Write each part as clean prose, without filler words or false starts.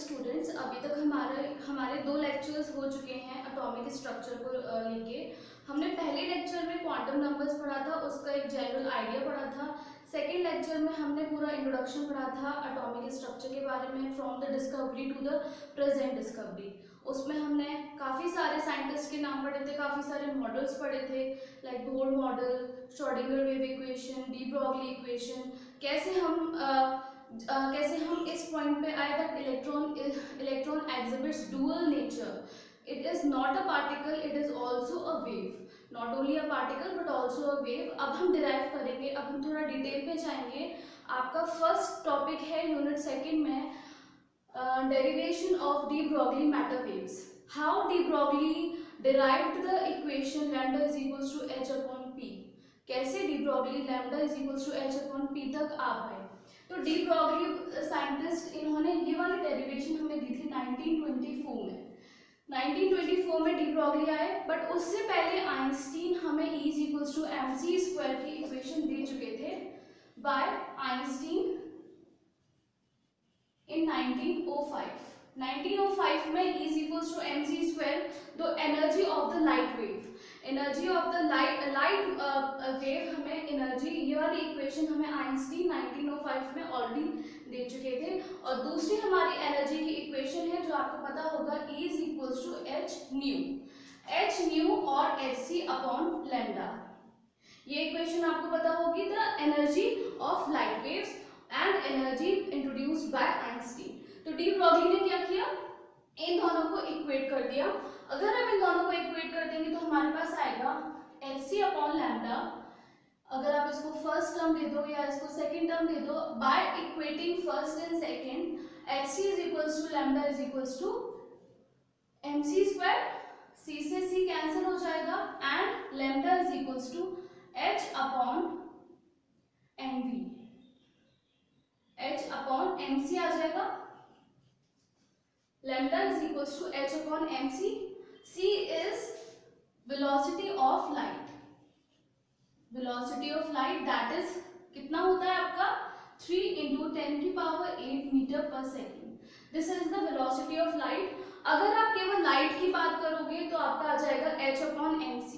Students, अभी तक हमारे दो लेक्चर्स हो चुके हैं एटॉमिक स्ट्रक्चर को लेके। हमने पहले लेक्चर में क्वांटम नंबर्स पढ़ा था, उसका एक जनरल आइडिया पढ़ा था। सेकेंड लेक्चर में हमने पूरा इंट्रोडक्शन पढ़ा था एटॉमिक स्ट्रक्चर के बारे में, from the discovery to the present discovery. उसमें हमने काफ़ी सारे साइंटिस्ट के नाम पढ़े थे, काफ़ी सारे मॉडल्स पढ़े थे, like Bohr model, Schrodinger wave equation, de Broglie equation. कैसे हम इस पॉइंट पे आए that electron exhibits dual nature. It is not a particle, it is also a wave, not only a particle but also a wave. अब हम derive करेंगे, अब हम थोड़ा डिटेल पे जाएंगे। आपका फर्स्ट टॉपिक है यूनिट सेकेंड में derivation of de Broglie matter waves. How de Broglie derived the equation lambda is equals to h upon p. कैसे de Broglie lambda is equals to h upon p तक आ पाए। तो de Broglie scientist इन्होंने ये वाली derivation हमें दी थी 1924 में। 1924 में डी ब्रॉगली आए, बट उससे पहले आइंस्टीन हमें E is equals to mc square की इक्वेशन दे चुके थे बाय आइंस्टीन in 1905. 1905 में E is equals to mc square, the energy of the light wave, energy of the light wave हमें एनर्जी, ये वाली इक्वेशन हमें आइंस्टीन 1905 में ऑलरेडी दे चुके थे। और दूसरी हमारी एनर्जी की इक्वेशन है जो आपको पता होगा, E is equals to h new और hc अपॉन लैम्डा। ये इक्वेशन आपको पता होगी, the energy of light waves and energy introduced by Einstein. तो डी ब्रॉगली ने क्या किया, इन दोनों को इक्वेट कर दिया। अगर हम इन दोनों को इक्वेट कर देंगे तो हमारे पास आएगा hc अपॉन लैम्डा। अगर आप इसको फर्स्ट टर्म दे दो या इसको सेकंड टर्म दे दो, by equating first and second, hc is equals to lambda is equals to mc square, c से c कैंसिल हो जाएगा, and lambda is equals to h upon mv, h upon mc आ जाएगा। Lambda is equals to h upon mc। c is velocity of light, velocity of light that is कितना होता है आपका 3 × 10⁸ metre पर second. This is the velocity of light. अगर आप केवल लाइट की बात करोगे तो आपका आ जाएगा h अपॉन mc।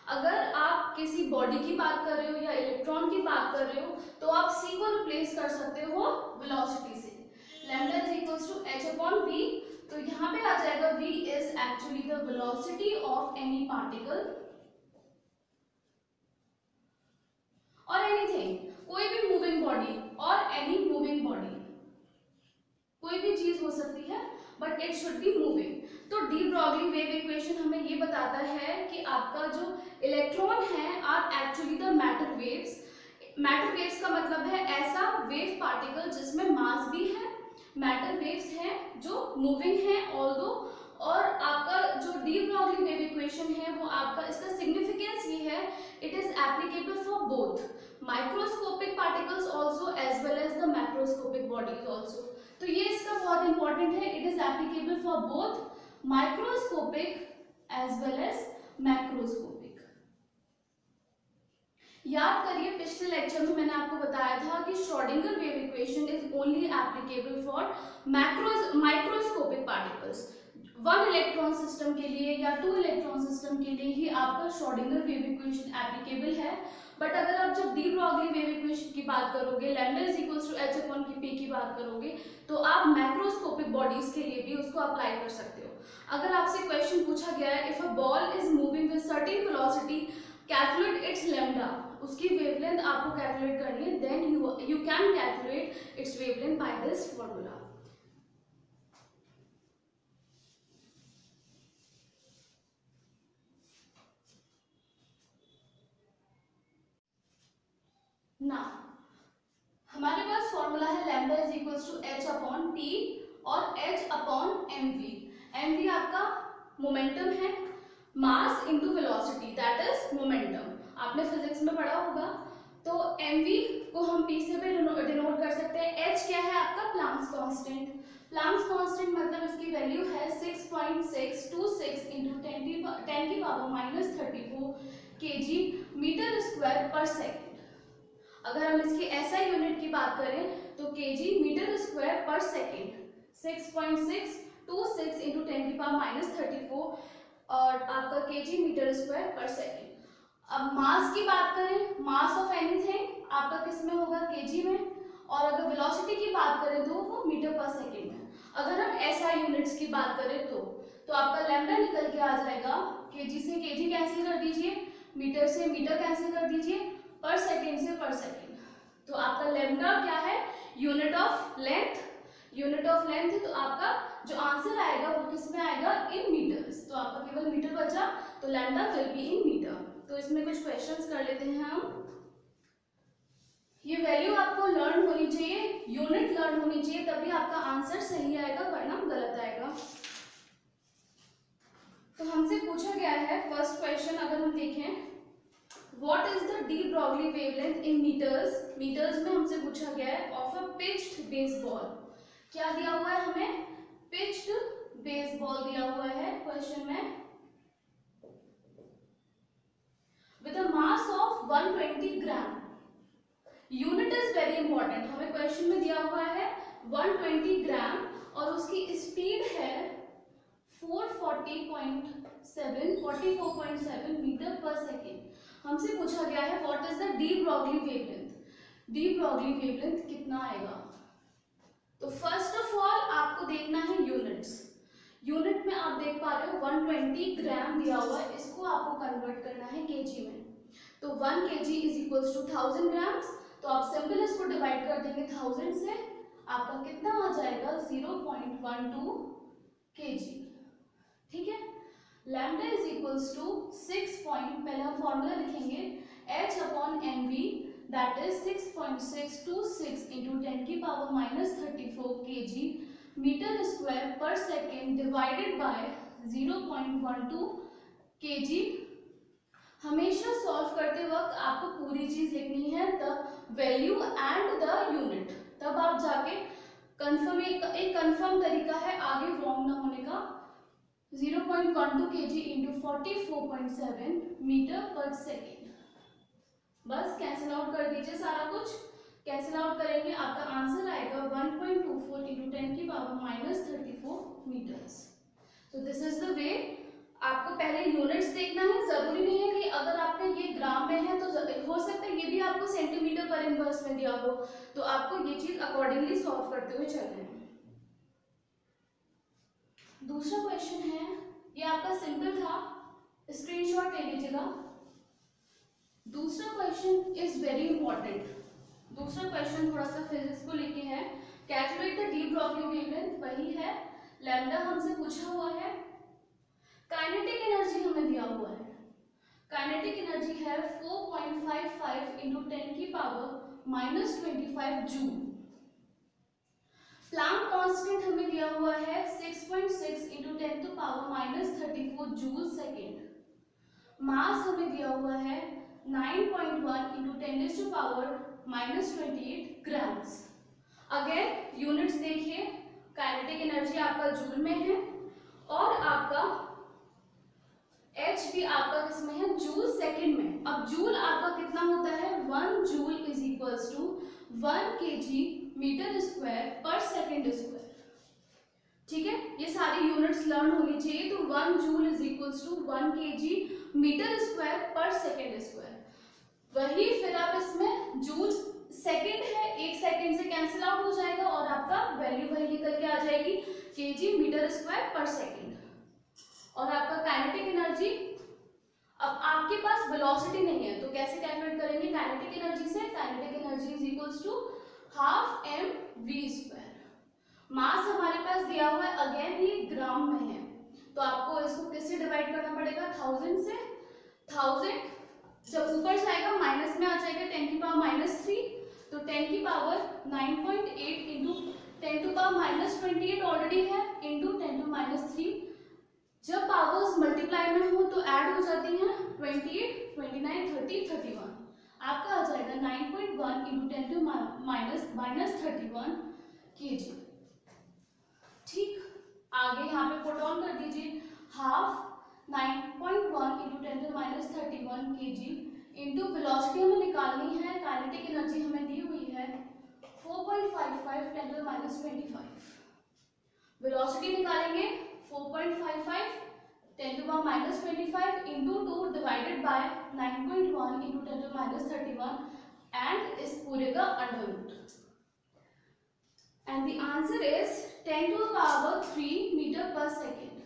अगर आप किसी बॉडी की बात कर रहे हो या इलेक्ट्रॉन की बात कर रहे हो तो आप c को रिप्लेस कर सकते हो वेलोसिटी से। Lambda is equals to h upon v, तो यहाँ पे आ जाएगा v is actually the velocity of any particle और एनीथिंग, कोई भी मूविंग बॉडी और एनी मूविंग बॉडी, कोई भी चीज हो सकती है but it should be moving. तो डी ब्रॉगली वेव इक्वेशन हमें ये बताता है कि आपका जो इलेक्ट्रॉन है are actually the matter waves. Matter waves का मतलब है ऐसा वेव पार्टिकल जिसमें मास भी है, मैटर वेव्स हैं जो मूविंग है ऑल्दो। और आपका जो डी ब्रॉगली वेव इक्वेशन है वो आपका, इसका सिग्निफिकेंस ये है, it is applicable for both microscopic particles also as well as the macroscopic bodies also. तो ये इसका बहुत इंपॉर्टेंट है, it is applicable for both microscopic as well as macroscopic. याद करिए पिछले लेक्चर में मैंने आपको बताया था कि Schrodinger wave equation is only applicable for microscopic particles. 1 electron system के लिए या 2 इलेक्ट्रॉन सिस्टम के लिए ही आपका श्रोडिंगर वेव इक्वेशन एप्लीकेबल है। बट अगर आप जब डी ब्रॉगली वेव इक्वेशन की बात करोगे, lambda is equals to h upon p की बात करोगे, तो आप मैक्रोस्कोपिक बॉडीज के लिए भी उसको अप्लाई कर सकते हो। अगर आपसे क्वेश्चन पूछा गया है, if a ball is moving with certain velocity, calculate its lambda, उसकी वेवलेंथ आपको कैलकुलेट करनी है, then you can calculate its wavelength by this formula. ना हमारे पास फॉर्मूला है lambda is equals to h upon p और h अपॉन mv। mv आपका मोमेंटम है, mass into velocity that is momentum, आपने फिजिक्स में पढ़ा होगा। तो mv को हम p से भी डिनोट कर सकते हैं। h क्या है आपका, प्लांक्स कांस्टेंट। प्लांक्स कांस्टेंट मतलब इसकी वैल्यू है 6.626 × 10⁻34 kg मीटर स्क्वायर पर सेकेंड। अगर हम इसकी SI यूनिट की बात करें तो kg मीटर स्क्वायर पर सेकेंड 6.626 इंटू 10⁻34 और आपका केजी मीटर स्क्वायर पर सेकेंड। अब मास की बात करें, मास ऑफ एनीथिंग आपका किस में होगा, केजी में, और अगर वेलोसिटी की बात करें तो वो मीटर पर सेकेंड में। अगर हम एसआई यूनिट्स की बात करें तो आपका लैम्डा निकल के आ जाएगा, केजी से केजी कैंसिल कर दीजिए, मीटर से मीटर कैंसिल कर दीजिए, पर सेकेंड से पर सेकेंड। तो आपका लैम्डा क्या है, unit of length, unit of length है, तो आपका जो आंसर आएगा वो किस में आएगा, इन मीटर्स। तो आपका केवल मीटर बचा, तो lambda will be in metre. तो इसमें कुछ क्वेश्चंस कर लेते हैं हम। ये वैल्यू आपको लर्न होनी चाहिए, यूनिट लर्न होनी चाहिए, तभी आपका आंसर सही आएगा, वरना गलत आएगा। तो हमसे पूछा गया है फर्स्ट क्वेश्चन, अगर हम देखें, what is the de Broglie wavelength in metres. Metres में हमसे पूछा गया है ऑफ अ पिच्ड बेसबॉल। क्या दिया हुआ है हमें, पिच्ड बेसबॉल दिया हुआ है क्वेश्चन में, with a mass of 120 gram. Unit is very important, हमें क्वेश्चन में दिया हुआ है 120 ग्राम और उसकी स्पीड है 44.7 मीटर पर सेकेंड। हमसे पूछा गया है what is the de Broglie wavelength. D Broglie wavelength कितना आएगा। तो फर्स्ट ऑफ ऑल आपको देखना है यूनिट्स। यूनिट में आप देख पा रहे हो 120 ग्राम दिया हुआ है, इसको आपको कन्वर्ट करना है केजी में। तो 1 kg is equals to 1000 grams. तो आप सिंपल इसको डिवाइड कर देंगे 1000 से, आपका कितना आ जाएगा 0.12 kg। ठीक है, लैम्डा इज इक्वल्स टू 6 पहले हम फॉर्मूला लिखेंगे, h upon mv that is 6.626 into 10⁻34 kg metre square पर सेकेंड डिवाइडेड बाय 0.12 kg। हमेशा सॉल्व करते वक्त आपको पूरी चीज लिखनी है, the value and the unit, तब आप जाके कंफर्म, एक कंफर्म तरीका है आगे रॉन्ग ना होने का। 0.12 kg इंटू 44.7 मीटर पर सेकेंड। बस कैंसिल आउट कर दीजिए, सारा कुछ कैंसिल आउट करेंगे, आपका आंसर आएगा 1.24 इंटू 10⁻34 मीटर्स। तो दिस इज द वे। आपको पहले यूनिट्स देखना है, जरूरी नहीं है कि अगर आपने ये ग्राम में है तो हो सकता है ये भी आपको सेंटीमीटर पर इनवर्स में दिया हो, तो आपको ये चीज अकॉर्डिंगली सॉल्व करते हुए चलना है। दूसरा क्वेश्चन है, ये आपका सिंपल था, स्क्रीनशॉट ले लीजिएगा। दूसरा क्वेश्चन इज वेरी इंपॉर्टेंट। दूसरा क्वेश्चन थोड़ा सा फिजिक्स को लेके है, calculate the de Broglie wavelength, वही है, लैम्डा हमसे पूछा हुआ है, काइनेटिक एनर्जी हमें दिया हुआ है, काइनेटिक एनर्जी है 4.55 इंटू 10⁻⁻25 जूल। प्लैंक कांस्टेंट हमें दिया हुआ है 6.6 इंटू 10⁻34 जूल सेकेंड। मास हमें दिया हुआ है 9.1 इंटू 10⁻28 ग्राम्स। अगेन यूनिट्स देखिए, काइनेटिक एनर्जी आपका जूल में है और आपका एच भी आपका किसमें है, जूल सेकेंड में। अब जूल आपका कितना होता है, 1 joule is equals to 1 kg metre square पर सेकेंड स्क्वायर। ठीक है, ये सारी यूनिट्स लर्न होनी चाहिए। तो 1 joule is equals to 1 kg metre square पर सेकेंड स्क्वायर। वही फिर आप इसमें जूल सेकेंड है, एक सेकेंड से कैंसिल आउट हो जाएगा और आपका वैल्यू वही निकल के आ जाएगी, kg मीटर स्क्वायर पर सेकेंड। और आपका काइनेटिक एनर्जी, अब आपके पास वेलोसिटी नहीं है तो कैसे कैलकुलेट करेंगे काइनेटिक एनर्जी से, kinetic energy is equals to half mv²। Mass हमारे पास दिया हुआ है, अगेन ये ग्राम में है, तो आपको इसको किससे डिवाइड करना पड़ेगा, 1000 से। 1000 जब ऊपर जाएगा माइनस में आ जाएगा 10⁻³ तो 10⁻9.8 इंटू 10⁻28 ऑलरेडी है इंटू 10⁻³ जब पावर्स मल्टीप्लाई में हो तो ऐड हो जाती हैं 28, 29, 30, 31। आपका आ जाएगा 9.1 इंटू 10⁻31 kg। ठीक, आगे यहाँ पे पुट ऑन कर दीजिए, half 9.1 into 10⁻31 kg into velocity हमें निकालनी है, काइनेटिक एनर्जी हमें दी हुई है 4.55 10⁻25। वेलोसिटी निकालेंगे 4.55 10⁻⁻25 into 2 divided by 9.1 into 10⁻31 and इस पूरे का under root and the answer is 10⁻³ metre पर सेकेंड।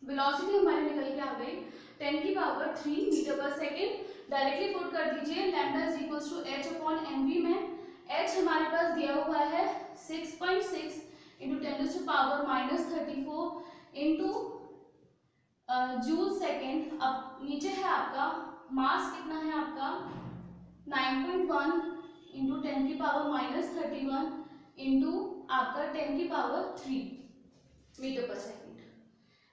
वेलोसिटी हमारी निकल के आ गई 10⁻³ मीटर पर सेकेंड। डायरेक्टली पुट कर दीजिए lambda is equals to h upon mv में h हमारे पास दिया हुआ है 6.6 इंटू 10⁻⁻34 इंटू जूल सेकेंड। अब नीचे है आपका मास कितना है आपका 9.1 इंटू 10⁻⁻31 इंटू आपका 10⁻³ मीटर पर सेकेंड।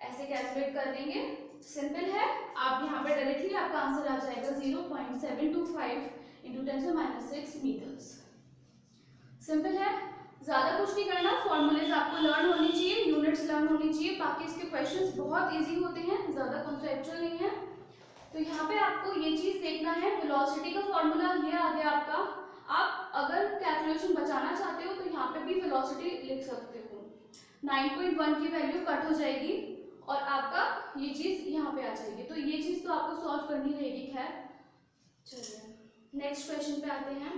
ऐसे कैलकुलेट कर देंगे, सिंपल है। आप यहाँ पे डायरेक्टली आपका आंसर आ जाएगा 0.725 इंटू 10⁻⁶ मीटर्स। सिंपल है, ज्यादा कुछ नहीं करना। फॉर्मूलेज आपको लर्न होनी चाहिए, यूनिट्स लर्न होनी चाहिए, बाकी इसके क्वेश्चंस बहुत इजी होते हैं, ज्यादा कॉन्सेप्चुअल नहीं है। तो यहाँ पे आपको ये चीज देखना है, वेलोसिटी का फॉर्मूला ये आ गया आपका। आप अगर कैलकुलेशन बचाना चाहते हो तो यहाँ पे भी वेलोसिटी लिख सकते हो। 9.1 की वैल्यू कट हो जाएगी और आपका ये चीज यहाँ पे आ जाएगी। तो ये चीज तो आपको सॉल्व करनी रहेगी। खैर चलिए नेक्स्ट क्वेश्चन पे आते हैं।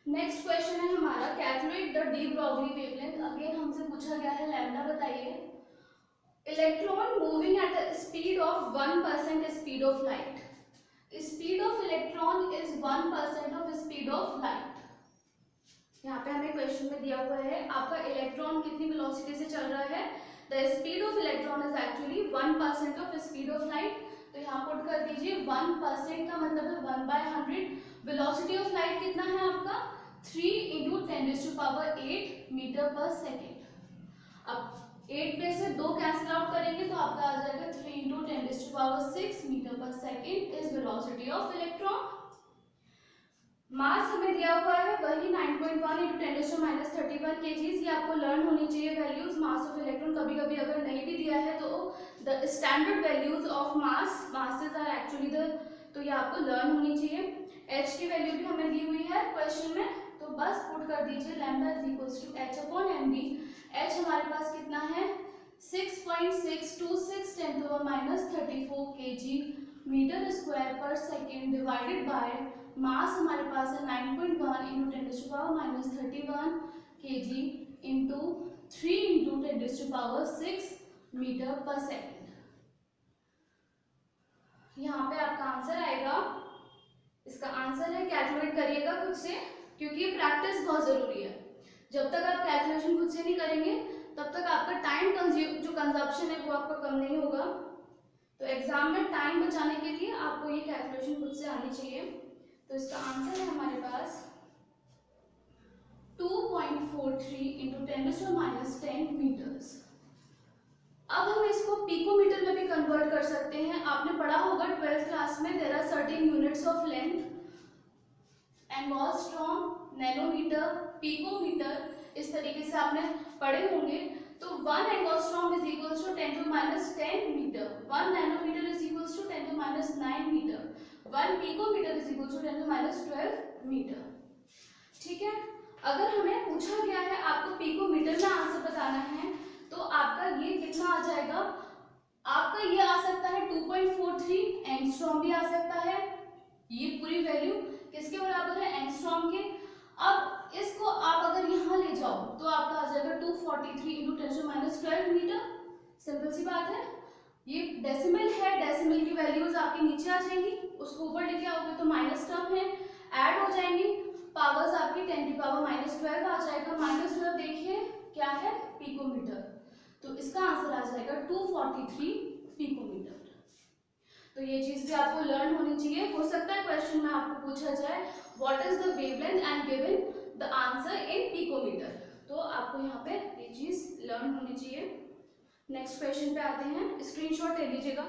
नेक्स्ट क्वेश्चन है हमारा calculate the de Broglie wavelength. Again हमसे पूछा गया है लैम्डा बताइए। Electron moving at the speed of 1% speed of light. Speed of electron is 1% of speed of light. यहाँ पे हमें क्वेश्चन में दिया हुआ है आपका इलेक्ट्रॉन कितनी वेलोसिटी से चल रहा है। The speed of electron is actually 1% of speed of light. तो यहाँ पुट कर दीजिए 1% का मतलब है 1/100। वेलोसिटी ऑफ लाइट कितना है आपका 3 इंटू 10⁸ मीटर पर सेकेंड। अब 8 में से 2 कैंसिल आउट करेंगे तो आपका आ जाएगा 3 इंटू 10⁶ मीटर पर second is velocity of electron. Mass हमें दिया हुआ है वही 9.1 इंटू 10⁻31 kgs। ये आपको लर्न होनी चाहिए वैल्यूज मास ऑफ इलेक्ट्रॉन। कभी कभी अगर नहीं भी दिया है तो the standard values of masses are actually the, तो ये आपको लर्न होनी चाहिए। h की वैल्यू भी हमें दी हुई है क्वेश्चन में, तो बस पुट कर दीजिए lambda is equals to h upon mv। h हमारे पास कितना है 6.626 10⁻34 kg मीटर स्क्वायर पर सेकेंड डिवाइडेड बाय मास हमारे पास है 9.1 into 10⁻31 kg into 3 into 10⁶ metre पर सेकेंड। यहाँ पे आपका आंसर आएगा, इसका आंसर है कैलकुलेट करिएगा खुद से, क्योंकि प्रैक्टिस बहुत जरूरी है। जब तक आप कैलकुलेशन खुद से नहीं करेंगे तब तक आपका टाइम जो कंजप्शन है वो आपका कम नहीं होगा। तो एग्जाम में टाइम बचाने के लिए आपको ये कैलकुलेशन खुद से आनी चाहिए। तो इसका आंसर है हमारे पास 2.43 इंटू 10⁻10 मीटर्स। अब हम इसको पिकोमीटर में भी कन्वर्ट कर सकते हैं। आपने पढ़ा होगा 12th क्लास में there are certain units of length, angstrom, nanometre, picometre, इस तरीके से आपने पढ़े होंगे। तो 1 angstrom is equals to 10⁻10 metre, 1 nanometre is equals to 10⁻9 metre, 1 picometre is equals to 10⁻12 metre. ठीक है, अगर हमें पूछा गया है आपको पिकोमीटर में आंसर बताना है तो आपका ये कितना आ जाएगा, आपका ये आ सकता है 2.43 एंगस्ट्रॉम भी आ सकता है। ये पूरी वैल्यू किसके बराबर है एंगस्ट्रॉम के। अब इसको आप अगर यहाँ ले जाओ तो आपका आ जाएगा 243 इंटू 10⁻12 मीटर। सिंपल सी बात है, ये डेसिमल है, डेसिमल की वैल्यूज आपके नीचे आ जाएंगी, उसको ऊपर लेके आओगे तो माइनस टर्म है, ऐड हो जाएंगी, पावर्स आपकी 10⁻12 आ जाएगा। -12 देखिए क्या है पिकोमीटर, तो इसका आंसर आ जाएगा 243 पिकोमीटर। तो ये चीज भी आपको लर्न होनी चाहिए। हो सकता है क्वेश्चन में आपको पूछा जाए what is the wavelength and given the answer in picometre, तो आपको यहाँ पे ये चीज लर्न होनी चाहिए। नेक्स्ट क्वेश्चन पे आते हैं, स्क्रीनशॉट ले लीजिएगा।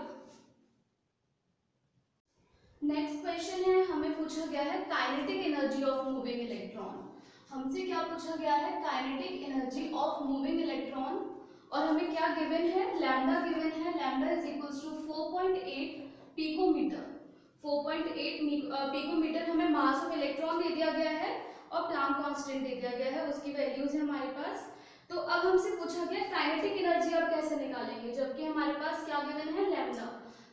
नेक्स्ट क्वेश्चन है, हमें पूछा गया है kinetic energy of moving electron. हमसे क्या पूछा गया है kinetic energy of moving electron, और हमें क्या गिवन है लैम्डा गिवन है। Lambda is equals to 4.8 picometre. 4.8 picometre हमें मास ऑफ इलेक्ट्रॉन दे दिया गया है और प्लांक कांस्टेंट दे दिया गया है, उसकी वैल्यूज है हमारे पास। तो अब हमसे पूछा गया काइनेटिक एनर्जी आप कैसे निकालेंगे, जबकि हमारे पास क्या गिवन है, लैम्डा।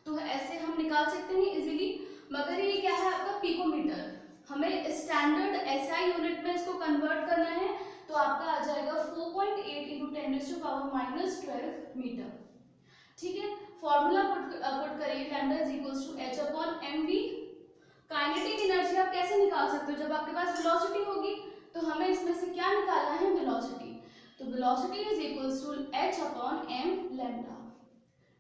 तो ऐसे हम निकाल सकते हैं इजीली, मगर ये क्या है आपका पिकोमीटर, हमें स्टैंडर्ड एसआई यूनिट में इसको कन्वर्ट करना है, तो आपका आ जाएगा 4.8 इंटू 10⁻⁻12 मीटर। ठीक है, फॉर्मूला पुट करिए, lambda is equals to h upon mv। Kinetic energy आप कैसे निकाल सकते हो, जब आपके पास वेलोसिटी होगी तो हमें इसमें से क्या निकालना है, वेलोसिटी। तो velocity is equals to h upon m lambda.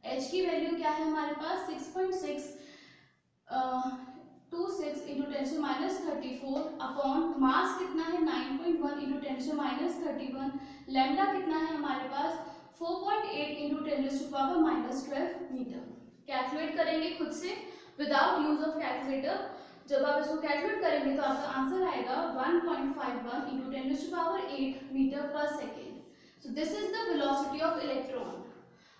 h की वैल्यू क्या है हमारे पास 6.626 इंटू 10⁻34 अपॉन मास कितना है 9.1 इंटू 10⁻31, लैम्डा कितना है हमारे पास 4.8 इंटू 10⁻12 मीटर। कैलकुलेट करेंगे खुद से विदाउट यूज ऑफ कैलकुलेटर। जब आप इसको कैलकुलेट करेंगे तो आपका आंसर आएगा 1.51 इंटू 10⁸ मीटर पर second. So this is the velocity of electron.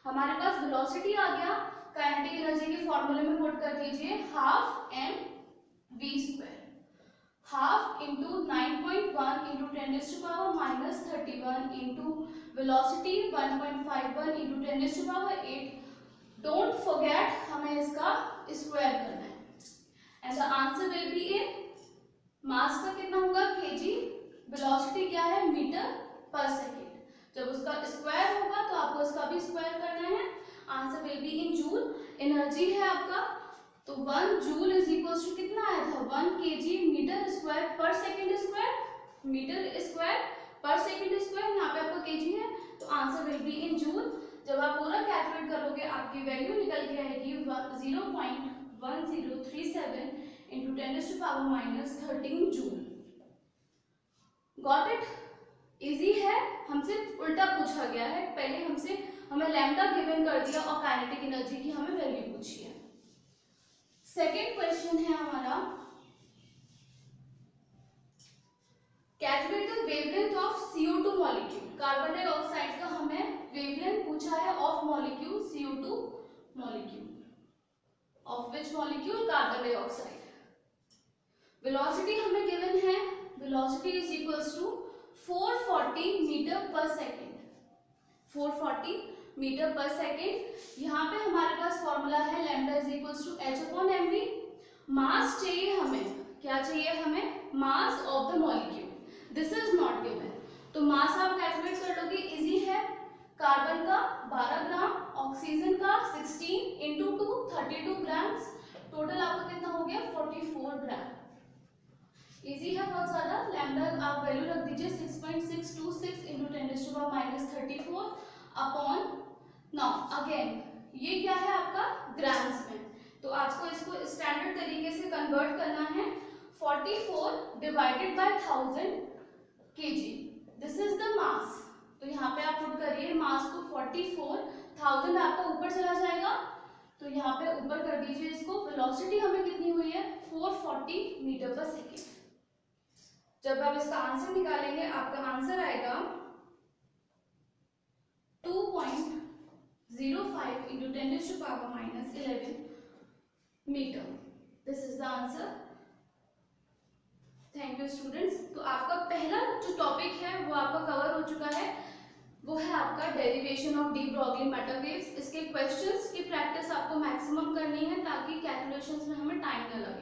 हमारे पास वेलोसिटी आ गया, काइनेटिक एनर्जी के फॉर्मूले में पुट कर दीजिए, half M V square, half into 9.1 into 10⁻31 into velocity 1.51 into 10⁸। Don't forget हमें इसका स्क्वायर करना है, and the answer will be in mass का कितना होगा केजी, वेलोसिटी क्या है मीटर पर सेकेंड। जब उसका स्क्वायर होगा तो आपको इसका भी स्क्वायर करना है, answer will be in joule. Energy है आपका, तो 1 जूल इज इक्वल्स टू कितना आया था 1 केजी मीटर स्क्वायर पर सेकेंड स्क्वायर, मीटर स्क्वायर पर सेकेंड स्क्वायर, यहाँ पे आपका केजी है, तो answer will be in joule. जब आप पूरा कैलकुलेट करोगे आपकी वैल्यू निकल के आएगी 0.1037 into 10⁻13 joule. Got it? Easy है, हमसे उल्टा पूछा गया है, पहले हमें लैम्डा गिवन कर दिया और काइनेटिक एनर्जी की हमें वैल्यू पूछी है। सेकेंड क्वेश्चन है हमारा, calculate the wavelength of CO2 molecule. Carbon dioxide का हमें वेवलेंथ पूछा है of molecule CO2 molecule, of which molecule, carbon dioxide. Velocity हमें गिवन है, velocity is equals to 440 metre पर सेकेंड, 440 मीटर पर सेकेंड। यहाँ पे हमारे पास फॉर्मूला है lambda is equals to h upon mv। Mass चाहिए हमें, क्या चाहिए हमें, mass of the molecule, this is not given. तो मास आप कैलकुलेट कर लोगे, इजी है, कार्बन का 12 ग्राम, ऑक्सीजन का 16 इंटू 2 32 ग्राम्स, टोटल आपका कितना हो गया 44 ग्राम। इजी है बहुत ज्यादा, लैम्डा आप वैल्यू रख दीजिए 6.626 इंटू 10⁻34 अपॉन, नाउ अगेन ये क्या है आपका ग्राम्स में, तो आपको इसको स्टैंडर्ड तरीके से कन्वर्ट करना है, 44 divided by 1000 KG, this is the mass. तो यहाँ पे आप पुट करिए मास को 44, 1000 आपका ऊपर चला जाएगा, तो यहाँ पे ऊपर कर दीजिए इसको। वेलोसिटी हमें कितनी हुई है 440 मीटर पर सेकेंड। जब आप इसका आंसर निकालेंगे आपका आंसर आएगा 2.05 into 10⁻11 metre, this is the answer. Thank you students. तो आपका पहला जो टॉपिक है वो आपका कवर हो चुका है, वो है आपका derivation of de Broglie matter waves. इसके क्वेश्चंस की प्रैक्टिस आपको मैक्सिमम करनी है ताकि कैलकुलेशंस में हमें टाइम न लगे।